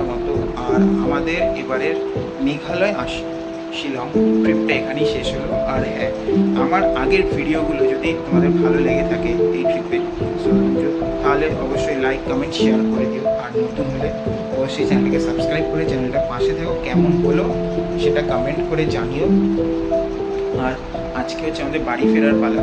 ঘন্টার মতো। আর আমাদের এবারের মেঘালয় শিলং ট্রিপটা এখানেই শেষ হলো। আর হ্যাঁ, আমার আগের ভিডিওগুলো যদি তোমাদের ভালো লেগে থাকে এই ট্রিপের, তাহলে অবশ্যই লাইক কমেন্ট শেয়ার করে দিও। আর নতুন হলে অবশ্যই চ্যানেলকে সাবস্ক্রাইব করে চ্যানেলটা পাশে থেকো। কেমন হলো সেটা কমেন্ট করে জানিও। আর আজকে হচ্ছে আমাদের বাড়ি ফেরার পালা।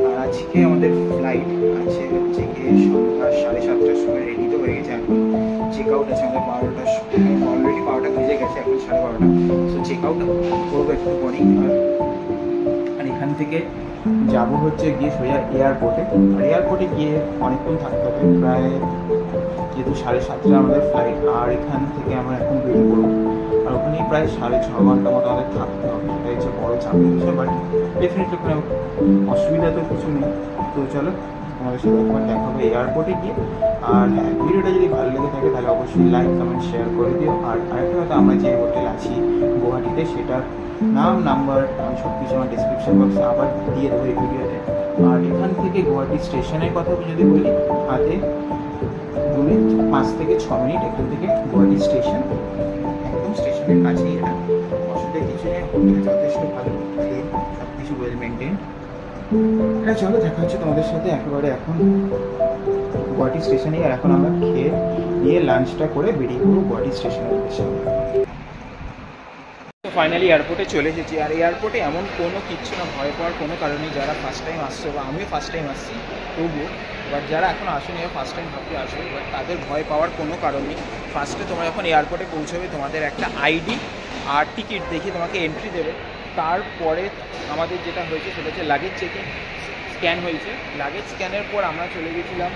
আর আজকে আমাদের ফ্লাইট আছে হচ্ছে গিয়ে সন্ধ্যা 7:30টার সময়। রেডি তো হয়ে গেছে, এখন চেক আউট আছে আমাদের 12টার সময়। অলরেডি 12টা বেজে গেছে, এখন 12:30। সো চেক আউট করবো একটু পরেই। আর এখান থেকে যাবো হচ্ছে গিয়ে সোজা এয়ারপোর্টে। আর এয়ারপোর্টে গিয়ে অনেকক্ষণ থাকতে হবে, প্রায় যেহেতু 7:30 আমাদের ফ্লাইট। আর এখান থেকে আমরা এখন বেরিয়ে পড়বো। আর ওখানেই প্রায় 6.5 ঘন্টা মতো আমাদের থাকতে হবে। সেটা হচ্ছে বড় চাপের বিষয়, বাট ডেফিনেটলি ওখানে অসুবিধা তো কিছু নেই। তো চলো তোমাদের সাথে একবার দেখা হবে এয়ারপোর্টে গিয়ে। আর হ্যাঁ, ভিডিওটা যদি ভালো লেগে থাকে তাহলে অবশ্যই লাইক কমেন্ট শেয়ার করে দিও। আর আরেকটা কথা, আমরা যে হোটেল আছি গুয়াহাটিতে, সেটার নাম নাম্বার আমি সব কিছু আমার ডিসক্রিপশন বক্সে আবার দিয়ে দেবো এই ভিডিওতে। আর এখান থেকে গুয়াহাটি স্টেশনের কথা যদি বলি, হাতে 5 থেকে 6 মিনিট এখান থেকে গুয়াহাটি স্টেশন। একদম স্টেশনের কাছেই এটা, অসুবিধা কিছু নেই। হোটেল যথেষ্ট ভালো, ক্লিন, সব কিছু ওয়েল মেনটেন। এটা চলো দেখা হচ্ছে তোমাদের সাথে একেবারে এখন গুয়াহাটি স্টেশনেই। আর এখন আমরা খেয়ে নিয়ে লাঞ্চটা করে বেরিয়ে পড়বো গুয়াহাটি স্টেশনের উদ্দেশ্যে। তো ফাইনালি এয়ারপোর্টে চলে এসেছি। আর এয়ারপোর্টে এমন কোনো কিচ্ছু না, ভয় পাওয়ার কোনো কারণ নেই। যারা ফার্স্ট টাইম আসছে, বা আমিও ফার্স্ট টাইম আসছি তবুও, বাট যারা এখন আসেনি ফার্স্ট টাইম ভাবতে আসবে, বাট তাদের ভয় পাওয়ার কোনো কারণ নেই। ফার্স্টে তোমরা যখন এয়ারপোর্টে পৌঁছবে, তোমাদের একটা আইডি আর টিকিট দেখিয়ে তোমাকে এন্ট্রি দেবে। তারপরে আমাদের যেটা হয়েছে সেটা হচ্ছে লাগেজ চেকিং স্ক্যান হয়েছে। লাগেজ স্ক্যানের পর আমরা চলে গেছিলাম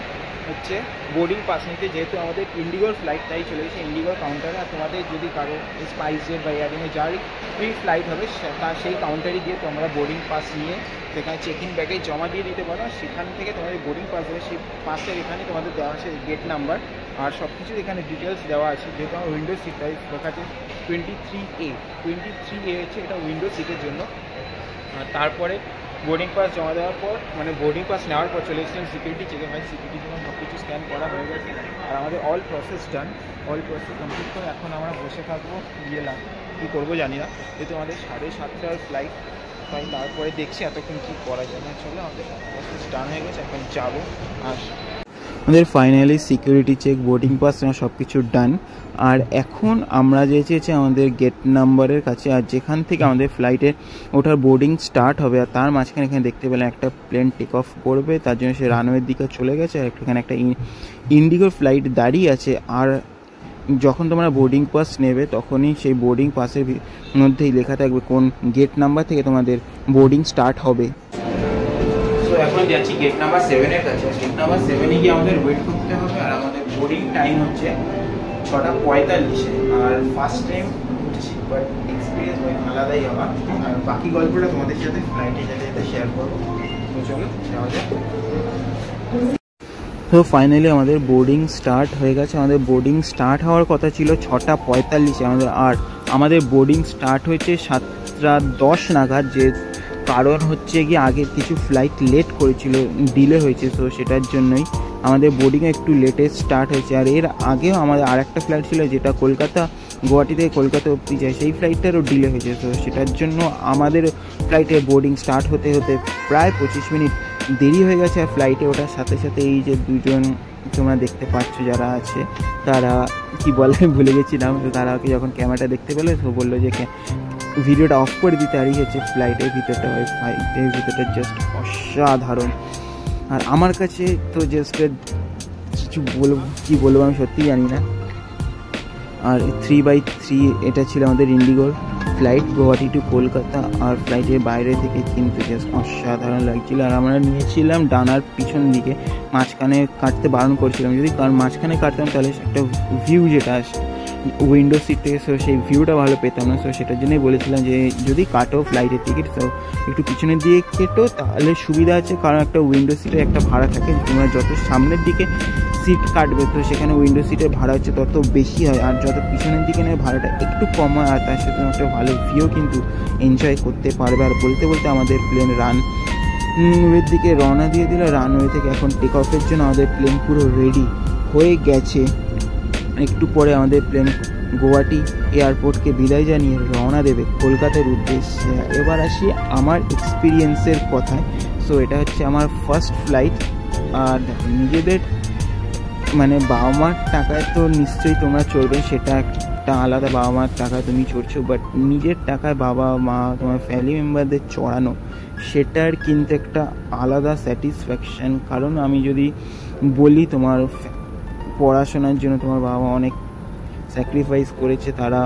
হচ্ছে বোর্ডিং পাস নিতে। যেহেতু আমাদের ইন্ডিগোর ফ্লাইট, তাই চলে গেছে ইন্ডিগোর কাউন্টারে। আর তোমাদের যদি কারো স্পাইসজেট বা এয়ারলাইনে যার ফ্রি ফ্লাইট হবে, তার সেই কাউন্টারে গিয়ে তোমরা বোর্ডিং পাস নিয়ে সেখানে চেকিং ব্যাগে জমা দিয়ে দিতে পারো। সেখান থেকে তোমাদের বোর্ডিং পাস দেবে। সেই পাসের এখানে তোমাদের দেওয়া আছে গেট নাম্বার আর সব কিছু এখানে ডিটেলস দেওয়া আছে। যেহেতু আমার উইন্ডো সিটটাই লেখা আছে 23A হচ্ছে এটা উইন্ডো সিটের জন্য। আর তারপরে বোর্ডিং পাস জমা দেওয়ার পর, মানে বোর্ডিং পাস নেওয়ার পর চলে এসেছিলাম সিকিউরিটি চেকে। ভাই সিকিউরিটি যখন সব কিছু স্ক্যান করা হয়ে গেছে আর আমাদের অল প্রসেস ডান, অল প্রসেস কমপ্লিট করে এখন আমরা বসে থাকবো। গেলাম কী করবো জানি না, যেহেতু আমাদের 7:30টার ফ্লাইট। তাই তারপরে দেখছি এতক্ষণ কী করা যায় না। চলো, আমাদের প্রসেস ডান হয়ে গেছে, এখন যাবো। আর আমাদের finally security check, boarding pass সব কিছু ডান। আর এখন আমরা যেয়েছি আমাদের গেট নাম্বারের কাছে। আর যেখান থেকে আমাদের ফ্লাইটে ওঠার বোর্ডিং স্টার্ট হবে, আর তার মাঝখানে এখানে দেখতে পেলাম একটা প্লেন টেক অফ করবে, তার জন্য সে রানওয়ের দিকে চলে গেছে। আর এখানে একটা ইন্ডিগোর ফ্লাইট দাঁড়িয়ে আছে। আর যখন তোমরা বোর্ডিং পাস নেবে, তখনই সেই বোর্ডিং পাসের মধ্যেই লেখা থাকবে কোন গেট নাম্বার থেকে তোমাদের বোর্ডিং স্টার্ট হবে। তো এখন যাচ্ছি গেট নাম্বার 7-এর কাছে। গেট নাম্বার 7-এ গিয়ে আমাদের ওয়েট করতে হবে। আর আমাদের বোর্ডিং টাইম হচ্ছে 6:45। আর ফার্স্ট টাইম উঠছি, বাট এক্সপিরিয়েন্স আলাদাই আমার। আর বাকি গল্পটা তোমাদের সাথে ফ্লাইটে যেতে যেতে শেয়ার করবো। তো চলো যাওয়া যাক। তো ফাইনালি আমাদের বোর্ডিং স্টার্ট হয়ে গেছে। আমাদের বোর্ডিং স্টার্ট হওয়ার কথা ছিল 6:45 আমাদের। আর আমাদের বোর্ডিং স্টার্ট হয়েছে 7:10 নাগাদ। যে কারণ হচ্ছে গিয়ে আগের কিছু ফ্লাইট লেট করেছিল, ডিলে হয়েছে। তো সেটার জন্যই আমাদের বোর্ডিংয়ে একটু লেটেস্ট স্টার্ট হয়েছে। আর এর আগেও আমাদের আরেকটা ফ্লাইট ছিল যেটা গুয়াহাটি থেকে কলকাতা অবধি যায়, সেই ফ্লাইটটারও ডিলে হয়েছে। তো সেটার জন্য আমাদের ফ্লাইটে বোর্ডিং স্টার্ট হতে হতে প্রায় 25 মিনিট দেরি হয়ে গেছে। আর ফ্লাইটে ওঠার সাথে সাথে এই যে দুজন তোমরা দেখতে পাচ্ছ যারা আছে, তারা কি বলে ভুলে গেছিলাম। তো তারা যখন ক্যামেরাটা দেখতে পেলো, তো বললো যে ভিডিওটা অফ করে দিতে। আর হচ্ছে ফ্লাইটের ভিতরটা, ওই ফ্লাইটের ভিতরটা জাস্ট অসাধারণ। আর আমার কাছে তো জাস্ট কিছু কী বলবো আমি সত্যিই জানি না। আর 3x3 এটা ছিল আমাদের ইন্ডিগোর ফ্লাইট গুয়াহাটি টু কলকাতা। আর ফ্লাইটের বাইরে থেকে কিন্তু জাস্ট অসাধারণ লাগছিল। আর আমরা নিয়েছিলাম ডানার পিছন দিকে, মাঝখানে কাটতে বারণ করছিলাম যদি, কারণ মাঝখানে কাটতাম তাহলে একটা ভিউ যেটা আসে উইন্ডো সিট থেকে, সো সেই ভিউটা ভালো পেতাম না। সো সেটার জন্যই বলেছিলাম যে যদি কাটো ফ্লাইটের টিকিট, তো একটু পিছনের দিকে কেটো, তাহলে সুবিধা আছে। কারণ একটা উইন্ডো সিটে একটা ভাড়া থাকে, তোমরা যত সামনের দিকে সিট কাটবে তো সেখানে উইন্ডো সিটের ভাড়া হচ্ছে তত বেশি হয়। আর যত পিছনের দিকে নেবে ভাড়াটা একটু কম হয়। আর তার সাথে একটা ভালো ভিউ কিন্তু এনজয় করতে পারবে। আর বলতে বলতে আমাদের প্লেন রানওয়ের দিকে রওনা দিয়ে দিল। রানওয়ে থেকে এখন টেক অফের জন্য আমাদের প্লেন পুরো রেডি। হয়ে গেছে। একটু পরে আমাদের প্লেন গুয়াহাটি এয়ারপোর্টকে বিদায় জানিয়ে রওনা দেবে কলকাতার উদ্দেশ্যে। এবার আসি আমার এক্সপিরিয়েন্সের কথায়। সো এটা হচ্ছে আমার ফার্স্ট ফ্লাইট। আর নিজেদের মানে বাবা মার টাকায় তো নিশ্চয়ই তোমরা চড়বে, সেটা একটা আলাদা, বাবা মার টাকায় তুমি চড়ছো, বাট নিজের টাকায় বাবা মা তোমার ফ্যামিলি মেম্বারদের চড়ানো সেটার কিন্তু একটা আলাদা স্যাটিসফ্যাকশান। কারণ আমি যদি বলি তোমার পড়াশোনার জন্য তোমার বাবা মা অনেক স্যাক্রিফাইস করেছে, তারা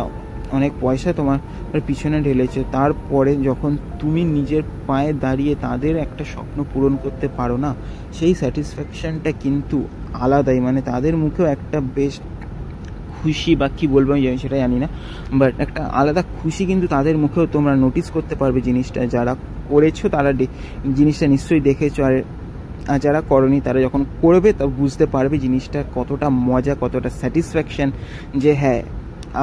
অনেক পয়সা তোমার পিছনে ঢেলেছে, তারপরে যখন তুমি নিজের পায়ে দাঁড়িয়ে তাদের একটা স্বপ্ন পূরণ করতে পারো না, সেই স্যাটিসফ্যাকশানটা কিন্তু আলাদাই। মানে তাদের মুখেও একটা বেশ খুশি বা কী বলবো আমি সেটা জানি না, বাট একটা আলাদা খুশি কিন্তু তাদের মুখেও তোমরা নোটিস করতে পারবে জিনিসটা। যারা করেছো তারা জিনিসটা নিশ্চয়ই দেখেছো, আর যারা করনি তারা যখন করবে তা বুঝতে পারবে জিনিসটা কতটা মজা, কতটা স্যাটিসফ্যাকশান যে হ্যাঁ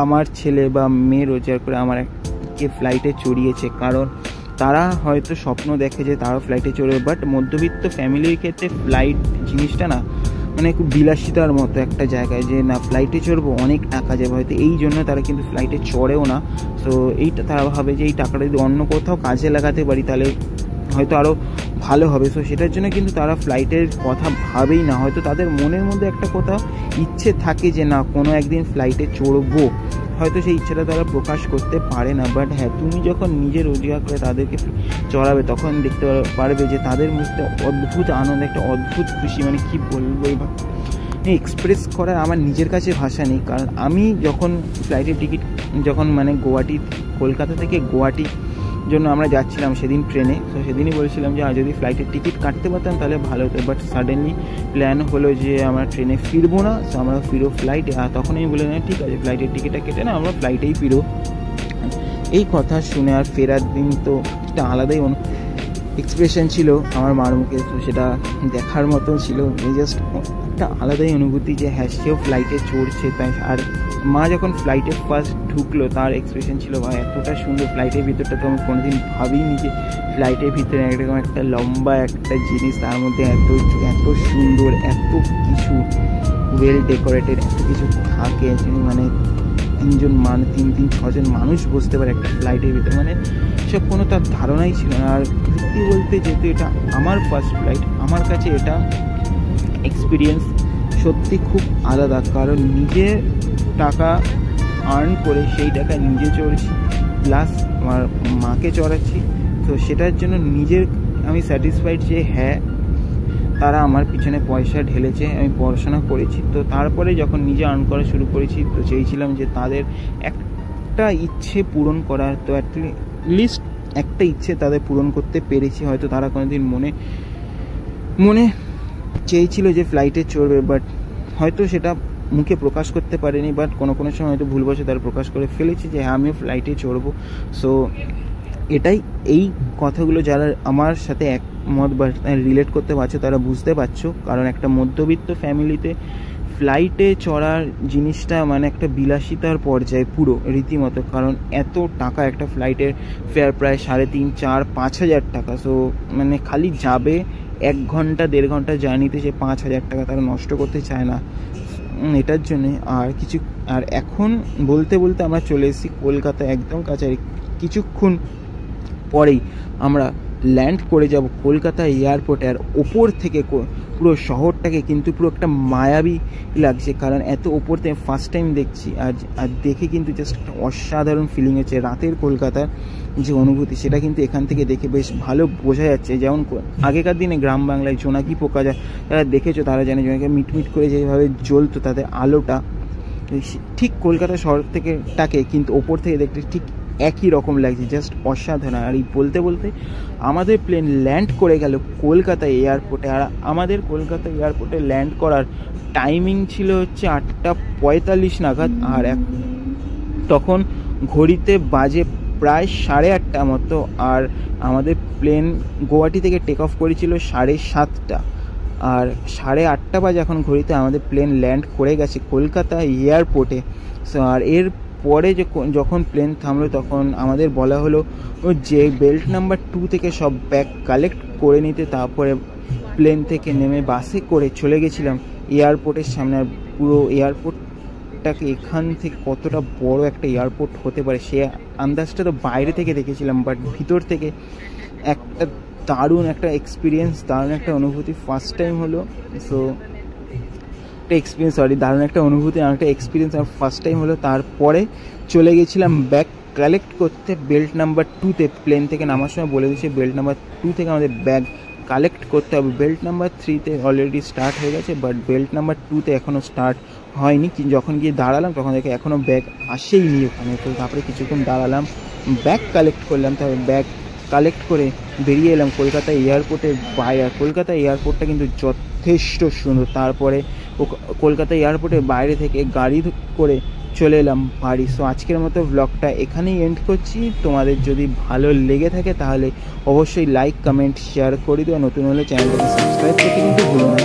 আমার ছেলে বা মেয়ে রোজগার করে আমারকে ফ্লাইটে চড়িয়েছে। কারণ তারা হয়তো স্বপ্ন দেখে যে তারা ফ্লাইটে চড়বে, বাট মধ্যবিত্ত ফ্যামিলির ক্ষেত্রে ফ্লাইট জিনিসটা না মানে খুব বিলাসিতার মতো একটা জায়গায়, যে না ফ্লাইটে চড়বো অনেক টাকা যাবে হয়তো, এই জন্য তারা কিন্তু ফ্লাইটে চড়েও না। সো এইটা তারা ভাবে যে এই টাকাটা যদি অন্য কোথাও কাজে লাগাতে পারি তাহলে হয়তো আরও ভালো হবে। সো সেটার জন্য কিন্তু তারা ফ্লাইটের কথা ভাবেই না। হয়তো তাদের মনের মধ্যে একটা কোথাও ইচ্ছে থাকে যে না কোনো একদিন ফ্লাইটে চড়বো, হয়তো সেই ইচ্ছাটা তারা প্রকাশ করতে পারে না। বাট হ্যাঁ তুমি যখন নিজে রোজগার করে তাদেরকে চড়াবে তখন দেখতে পারবে যে তাদের মধ্যে অদ্ভুত আনন্দ, একটা অদ্ভুত খুশি, মানে কি বলবো এক্সপ্রেস করার আমার নিজের কাছে ভাষা নেই। কারণ আমি যখন ফ্লাইটের টিকিট যখন মানে গুয়াহাটি কলকাতা থেকে গুয়াহাটি জন্য আমরা যাচ্ছিলাম সেদিন ট্রেনে, তো সেদিনই বলছিলাম যে যদি ফ্লাইটের টিকিট কাটতে পারতাম তাহলে ভালো হতো। বাট সাডেনলি প্ল্যান হলো যে আমরা ট্রেনে ফিরবো না, তো আমরা ফিরো ফ্লাইটে। আর তখন আমি বলে ঠিক আছে ফ্লাইটের টিকিটটা কেটে না আমরা ফ্লাইটেই ফিরো। এই কথা শুনে আর ফেরার দিন তো একটা আলাদাই এক্সপ্রেশন ছিল আমার মার মুখে, তো সেটা দেখার মতো ছিল। জাস্ট একটা আলাদাই অনুভূতি যে হ্যাঁ সেও ফ্লাইটে চড়ছে। তাই আর মা যখন ফ্লাইটে ফার্স্ট ঢুকলো তার এক্সপ্রেশন ছিল ভাই এতটা সুন্দর, ফ্লাইটের ভিতরটা তো আমি কোনোদিন ভাবিনি যে ফ্লাইটের ভিতরে একরকম একটা লম্বা একটা জিনিস, তার মধ্যে এত এত সুন্দর, এত কিছু ওয়েল ডেকোরেটেড, এত কিছু থাকে, মানে তিন ছজন মানুষ বসতে পারে একটা ফ্লাইটের ভিতরে, মানে সব কোনো তার ধারণাই ছিল না। আর সত্যি বলতে যেহেতু এটা আমার ফার্স্ট ফ্লাইট, আমার কাছে এটা এক্সপিরিয়েন্স সত্যি খুব আলাদা। কারণ নিজে টাকা আর্ন করে সেই টাকা নিজে চড়ছি, প্লাস আমার মাকে চড়াচ্ছি, তো সেটার জন্য নিজের আমি স্যাটিসফাইড যে হ্যাঁ তারা আমার পিছনে পয়সা ঢেলেছে, আমি পড়াশোনা করেছি। তো তারপরে যখন নিজে আর্ন করা শুরু করেছি তো চেয়েছিলাম যে তাদের একটা ইচ্ছে পূরণ করার, তো অ্যাটলিস্ট একটা ইচ্ছে তাদের পূরণ করতে পেরেছি। হয়তো তারা কোনোদিন মনে চেয়েছিল যে ফ্লাইটে চড়বে, বাট হয়তো সেটা মুখে প্রকাশ করতে পারেনি, বাট কোনো সময় হয়তো ভুলবশত তারা প্রকাশ করে ফেলেছে যে হ্যাঁ আমিও ফ্লাইটে চড়বো। সো এটাই, এই কথাগুলো যারা আমার সাথে একমত বা রিলেট করতে পারছো তারা বুঝতে পারছো। কারণ একটা মধ্যবিত্ত ফ্যামিলিতে ফ্লাইটে চড়ার জিনিসটা মানে একটা বিলাসিতার পর্যায়ে পুরো রীতিমতো। কারণ এত টাকা, একটা ফ্লাইটের ফেয়ার প্রায় 3,500, 4,000, 5,000 টাকা। সো মানে খালি যাবে 1 ঘন্টা 1.5 ঘন্টা জার্নিতে সে 5,000 টাকা তারা নষ্ট করতে চায় না এটার জন্যে। আর এখন বলতে আমরা চলে এসেছি কলকাতা একদম কাছারি। কিছুক্ষণ পরেই আমরা ল্যান্ড করে যাব কলকাতা এয়ারপোর্টে। আর ওপর থেকে পুরো শহরটাকে কিন্তু পুরো একটা মায়াবী লাগছে, কারণ এত ওপর থেকে ফার্স্ট টাইম দেখছি। আর দেখে কিন্তু জাস্ট একটা অসাধারণ ফিলিং হচ্ছে। রাতের কলকাতার যে অনুভূতি সেটা কিন্তু এখান থেকে দেখে বেশ ভালো বোঝা যাচ্ছে। যেমন আগেকার দিনে গ্রাম বাংলায় জোনাকি পোকা যারা দেখেছো তারা জানে জোনাকি মিটমিট করে যেভাবে জ্বলতো তাদের আলোটা, ঠিক কলকাতা শহর টাকে কিন্তু ওপর থেকে দেখতে ঠিক একই রকম লাগছে, জাস্ট অসাধারণ। আর এই বলতে আমাদের প্লেন ল্যান্ড করে গেল কলকাতা এয়ারপোর্টে। আর আমাদের কলকাতা এয়ারপোর্টে ল্যান্ড করার টাইমিং ছিল হচ্ছে 8:45 নাগাদ। আর তখন ঘড়িতে বাজে প্রায় 8:30 মতো। আর আমাদের প্লেন গুয়াহাটি থেকে টেক অফ করেছিল 7:30। আর 8:30 বাজে এখন ঘড়িতে আমাদের প্লেন ল্যান্ড করে গেছে কলকাতা এয়ারপোর্টে। আর এর পরে যখন প্লেন থামলো তখন আমাদের বলা হলো যে বেল্ট নাম্বার 2 থেকে সব ব্যাগ কালেক্ট করে নিতে। তারপরে প্লেন থেকে নেমে বাসে করে চলে গেছিলাম এয়ারপোর্টের সামনে। আর পুরো এয়ারপোর্টটাকে এখান থেকে কতটা বড় একটা এয়ারপোর্ট হতে পারে সে আন্দাজটা তো বাইরে থেকে দেখেছিলাম, বাট ভিতর থেকে একটা দারুণ একটা এক্সপিরিয়েন্স, দারুণ একটা অনুভূতি ফার্স্ট টাইম হলো। সো দারুণ একটা অনুভূতি আর একটা এক্সপিরিয়েন্স আমার ফার্স্ট টাইম হলো। তারপরে চলে গেছিলাম ব্যাগ কালেক্ট করতে বেল্ট নাম্বার 2-তে। প্লেন থেকে নামার সময় বলে দিয়েছে বেল্ট নাম্বার 2 থেকে আমাদের ব্যাগ কালেক্ট করতে হবে। বেল্ট নাম্বার 3-তে অলরেডি স্টার্ট হয়ে গেছে, বাট বেল্ট নাম্বার 2-তে এখনও স্টার্ট হয়নি। যখন গিয়ে দাঁড়ালাম তখন দেখে এখনও ব্যাগ আসেইনি ওখানে। তো তারপরে কিছুক্ষণ দাঁড়ালাম, ব্যাগ কালেক্ট করলাম, তারপরে ব্যাগ কালেক্ট করে বেরিয়ে এলাম কলকাতা এয়ারপোর্টের বাইরে। কলকাতা এয়ারপোর্টটা কিন্তু যথেষ্ট সুন্দর। তারপরে কলকাতা এয়ারপোর্টের বাইরে থেকে গাড়ি করে চলে এলাম বাড়ি। সো আজকের মতো ব্লগটা এখানেই এন্ড করছি। তোমাদের যদি ভালো লেগে থাকে তাহলে অবশ্যই লাইক, কমেন্ট, শেয়ার করে দিও। নতুন হলে চ্যানেলটাকে সাবস্ক্রাইব করতে কিন্তু ভুলো না।